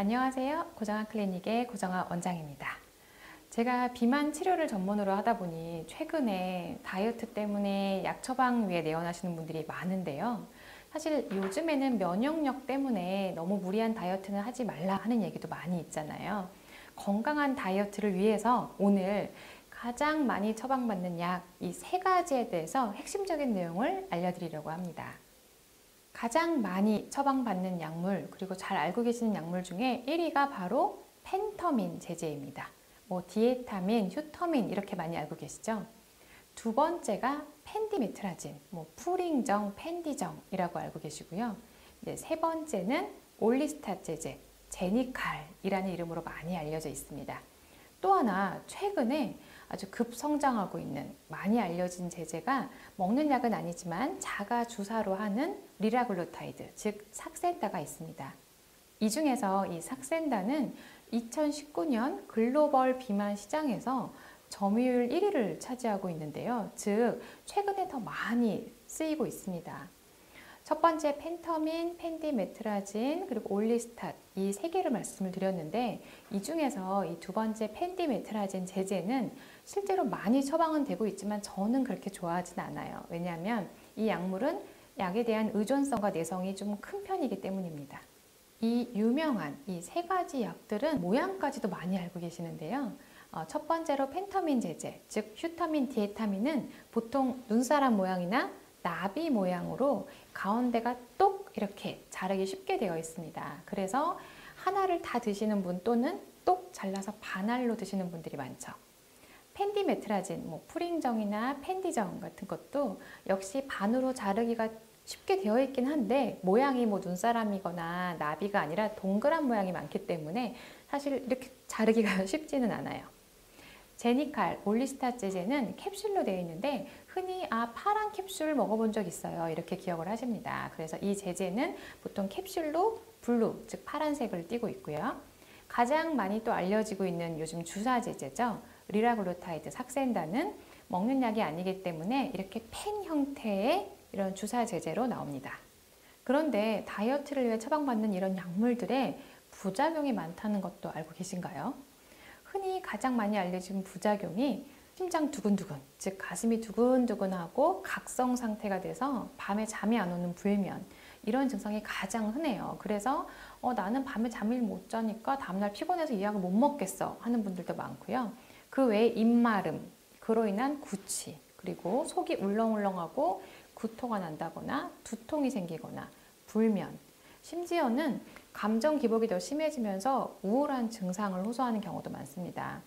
안녕하세요. 고정아 클리닉의 고정아 원장입니다. 제가 비만 치료를 전문으로 하다 보니 최근에 다이어트 때문에 약 처방 위에 내원하시는 분들이 많은데요. 사실 요즘에는 면역력 때문에 너무 무리한 다이어트는 하지 말라 하는 얘기도 많이 있잖아요. 건강한 다이어트를 위해서 오늘 가장 많이 처방받는 약 이 세 가지에 대해서 핵심적인 내용을 알려드리려고 합니다. 가장 많이 처방받는 약물, 그리고 잘 알고 계시는 약물 중에 1위가 바로 펜터민 제제입니다. 디에타민, 휴터민 이렇게 많이 알고 계시죠? 두 번째가 펜디메트라진, 프링정, 펜디정이라고 알고 계시고요. 이제 세 번째는 올리스tat 제제, 제니칼이라는 이름으로 많이 알려져 있습니다. 또 하나 최근에 아주 급성장하고 있는 많이 알려진 제제가 먹는 약은 아니지만 자가 주사로 하는 리라글루타이드, 즉 삭센다가 있습니다. 이 중에서 이 삭센다는 2019년 글로벌 비만 시장에서 점유율 1위를 차지하고 있는데요. 즉 최근에 더 많이 쓰이고 있습니다. 첫 번째 펜터민, 펜디메트라진, 그리고 올리스tat 이 세 개를 말씀을 드렸는데 이 중에서 이 두 번째 펜디메트라진 제제는 실제로 많이 처방은 되고 있지만 저는 그렇게 좋아하진 않아요. 왜냐하면 이 약물은 약에 대한 의존성과 내성이 좀 큰 편이기 때문입니다. 이 유명한 이 세 가지 약들은 모양까지도 많이 알고 계시는데요. 첫 번째로 펜터민 제제, 즉 휴터민, 디에타민은 보통 눈사람 모양이나 나비 모양으로 가운데가 똑 이렇게 자르기 쉽게 되어 있습니다. 그래서 하나를 다 드시는 분 또는 똑 잘라서 반알로 드시는 분들이 많죠. 펜디메트라진, 프링정이나 펜디정 같은 것도 역시 반으로 자르기가 쉽게 되어 있긴 한데 모양이 눈사람이거나 나비가 아니라 동그란 모양이 많기 때문에 사실 이렇게 자르기가 쉽지는 않아요. 제니칼, 올리스tat 제제는 캡슐로 되어 있는데 흔히 파란 캡슐 먹어본 적 있어요 이렇게 기억을 하십니다. 그래서 이 제제는 보통 캡슐로 블루, 즉 파란색을 띠고 있고요. 가장 많이 또 알려지고 있는 요즘 주사 제제죠. 리라글루타이드, 삭센다는 먹는 약이 아니기 때문에 이렇게 펜 형태의 이런 주사 제제로 나옵니다. 그런데 다이어트를 위해 처방받는 이런 약물들의 부작용이 많다는 것도 알고 계신가요? 흔히 가장 많이 알려진 부작용이 심장 두근두근, 즉 가슴이 두근두근하고 각성 상태가 돼서 밤에 잠이 안 오는 불면, 이런 증상이 가장 흔해요. 그래서 나는 밤에 잠을 못 자니까 다음날 피곤해서 이 약을 못 먹겠어 하는 분들도 많고요. 그 외에 입마름, 그로 인한 구취, 그리고 속이 울렁울렁하고 구토가 난다거나 두통이 생기거나 불면, 심지어는 감정 기복이 더 심해지면서 우울한 증상을 호소하는 경우도 많습니다.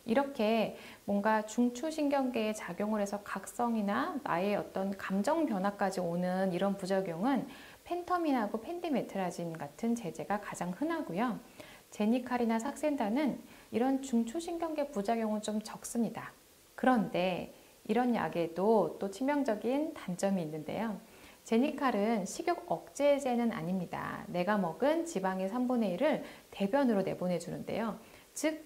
이렇게 뭔가 중추신경계에 작용을 해서 각성이나 나의 어떤 감정 변화까지 오는 이런 부작용은 펜터민하고 펜디메트라진 같은 제제가 가장 흔하고요. 제니칼이나 삭센다는 이런 중추신경계 부작용은 좀 적습니다. 그런데 이런 약에도 또 치명적인 단점이 있는데요. 제니칼은 식욕 억제제는 아닙니다. 내가 먹은 지방의 3분의 1을 대변으로 내보내주는데요. 즉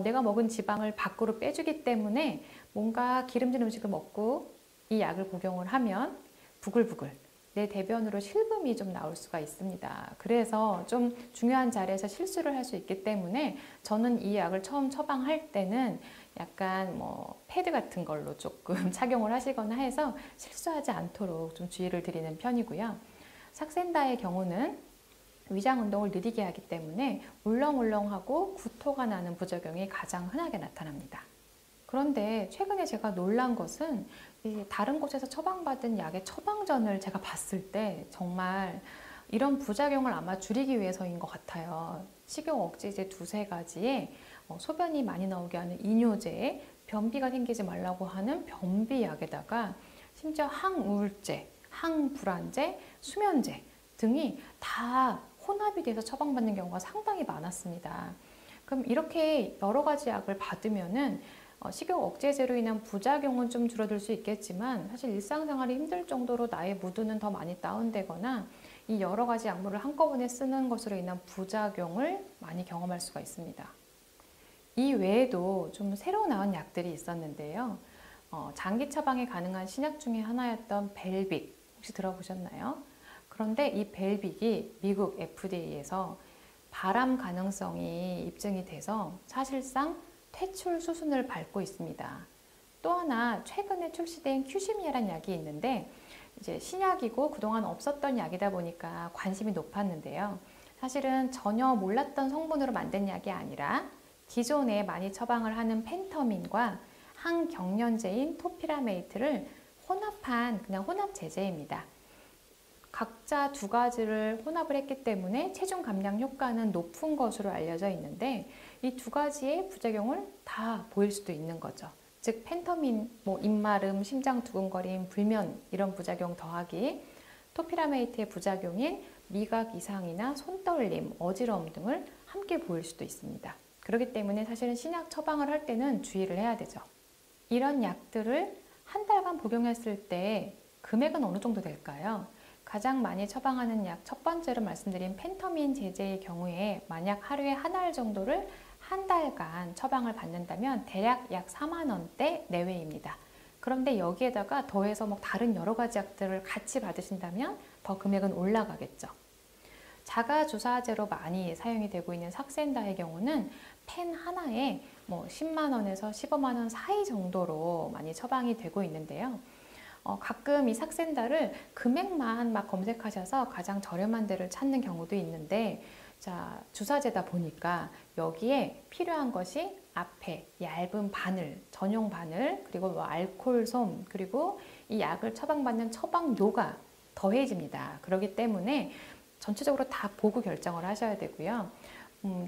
내가 먹은 지방을 밖으로 빼주기 때문에 뭔가 기름진 음식을 먹고 이 약을 복용을 하면 부글부글 내 대변으로 실금이 좀 나올 수가 있습니다. 그래서 좀 중요한 자리에서 실수를 할 수 있기 때문에 저는 이 약을 처음 처방할 때는 약간 패드 같은 걸로 조금 착용을 하시거나 해서 실수하지 않도록 좀 주의를 드리는 편이고요. 삭센다의 경우는 위장 운동을 느리게 하기 때문에 울렁울렁하고 구토가 나는 부작용이 가장 흔하게 나타납니다. 그런데 최근에 제가 놀란 것은 다른 곳에서 처방받은 약의 처방전을 제가 봤을 때 정말 이런 부작용을 아마 줄이기 위해서인 것 같아요. 식욕 억제제 두세 가지에 소변이 많이 나오게 하는 이뇨제에 변비가 생기지 말라고 하는 변비약에다가 심지어 항우울제, 항불안제, 수면제 등이 다 혼합이 돼서 처방받는 경우가 상당히 많았습니다. 그럼 이렇게 여러 가지 약을 받으면은 식욕 억제제로 인한 부작용은 좀 줄어들 수 있겠지만 사실 일상생활이 힘들 정도로 나의 무드는 더 많이 다운되거나 이 여러 가지 약물을 한꺼번에 쓰는 것으로 인한 부작용을 많이 경험할 수가 있습니다. 이 외에도 좀 새로 나온 약들이 있었는데요. 장기 처방이 가능한 신약 중에 하나였던 벨빅 혹시 들어보셨나요? 그런데 이 벨빅이 미국 FDA에서 발암 가능성이 입증이 돼서 사실상 퇴출 수순을 밟고 있습니다. 또 하나 최근에 출시된 큐시미아라는 약이 있는데 이제 신약이고 그동안 없었던 약이다 보니까 관심이 높았는데요. 사실은 전혀 몰랐던 성분으로 만든 약이 아니라 기존에 많이 처방을 하는 펜터민과 항경련제인 토피라메이트를 혼합한 그냥 혼합 제제입니다. 각자 두 가지를 혼합을 했기 때문에 체중 감량 효과는 높은 것으로 알려져 있는데 이 두 가지의 부작용을 다 보일 수도 있는 거죠. 즉 펜터민, 입마름, 심장 두근거림, 불면 이런 부작용 더하기 토피라메이트의 부작용인 미각 이상이나 손떨림, 어지러움 등을 함께 보일 수도 있습니다. 그렇기 때문에 사실은 신약 처방을 할 때는 주의를 해야 되죠. 이런 약들을 한 달간 복용했을 때 금액은 어느 정도 될까요? 가장 많이 처방하는 약 첫 번째로 말씀드린 펜터민 제제의 경우에 만약 하루에 한 알 정도를 한 달간 처방을 받는다면 대략 약 4만 원대 내외입니다. 그런데 여기에다가 더해서 다른 여러 가지 약들을 같이 받으신다면 더 금액은 올라가겠죠. 자가주사제로 많이 사용이 되고 있는 삭센다의 경우는 펜 하나에 10만 원에서 15만 원 사이 정도로 많이 처방이 되고 있는데요. 가끔 이 삭센다를 금액만 막 검색하셔서 가장 저렴한 데를 찾는 경우도 있는데 자, 주사제다 보니까 여기에 필요한 것이 앞에 얇은 바늘, 전용 바늘, 그리고 알코올솜, 그리고 이 약을 처방받는 처방료가 더해집니다. 그렇기 때문에 전체적으로 다 보고 결정을 하셔야 되고요.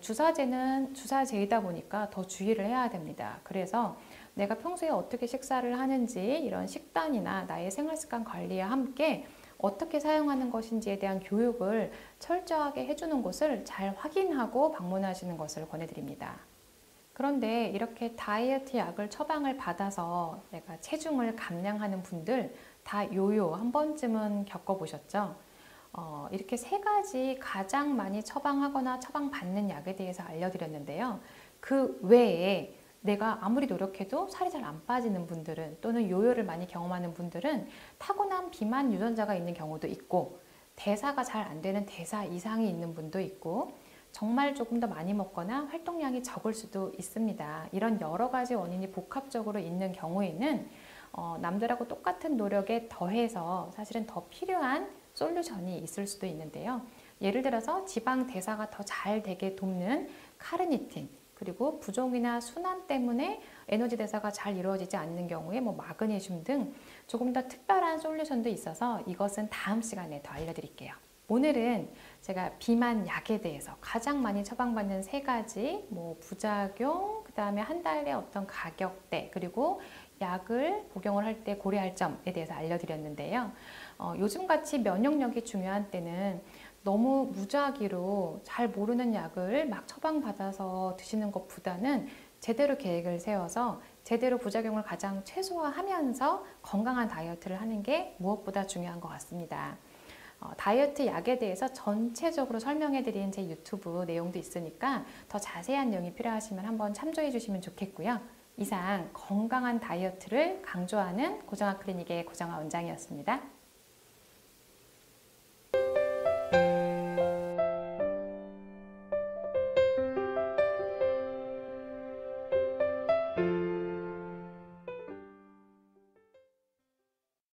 주사제는 주사제이다 보니까 더 주의를 해야 됩니다. 그래서 내가 평소에 어떻게 식사를 하는지 이런 식단이나 나의 생활습관 관리와 함께 어떻게 사용하는 것인지에 대한 교육을 철저하게 해주는 곳을 잘 확인하고 방문하시는 것을 권해드립니다. 그런데 이렇게 다이어트 약을 처방을 받아서 내가 체중을 감량하는 분들 다 요요 한 번쯤은 겪어보셨죠? 이렇게 세 가지 가장 많이 처방하거나 처방받는 약에 대해서 알려드렸는데요. 그 외에 내가 아무리 노력해도 살이 잘 안 빠지는 분들은 또는 요요를 많이 경험하는 분들은 타고난 비만 유전자가 있는 경우도 있고 대사가 잘 안 되는 대사 이상이 있는 분도 있고 정말 조금 더 많이 먹거나 활동량이 적을 수도 있습니다. 이런 여러 가지 원인이 복합적으로 있는 경우에는 남들하고 똑같은 노력에 더해서 사실은 더 필요한 솔루션이 있을 수도 있는데요. 예를 들어서 지방 대사가 더 잘 되게 돕는 카르니틴, 그리고 부종이나 순환 때문에 에너지 대사가 잘 이루어지지 않는 경우에 마그네슘 등 조금 더 특별한 솔루션도 있어서 이것은 다음 시간에 더 알려드릴게요. 오늘은 제가 비만 약에 대해서 가장 많이 처방받는 세 가지 부작용, 그 다음에 한 달에 어떤 가격대, 그리고 약을 복용을 할 때 고려할 점에 대해서 알려드렸는데요. 요즘같이 면역력이 중요한 때는 너무 무작위로 잘 모르는 약을 막 처방받아서 드시는 것보다는 제대로 계획을 세워서 제대로 부작용을 가장 최소화하면서 건강한 다이어트를 하는 게 무엇보다 중요한 것 같습니다. 다이어트 약에 대해서 전체적으로 설명해드린 제 유튜브 내용도 있으니까 더 자세한 내용이 필요하시면 한번 참조해 주시면 좋겠고요. 이상 건강한 다이어트를 강조하는 고정아 클리닉의 고정아 원장이었습니다.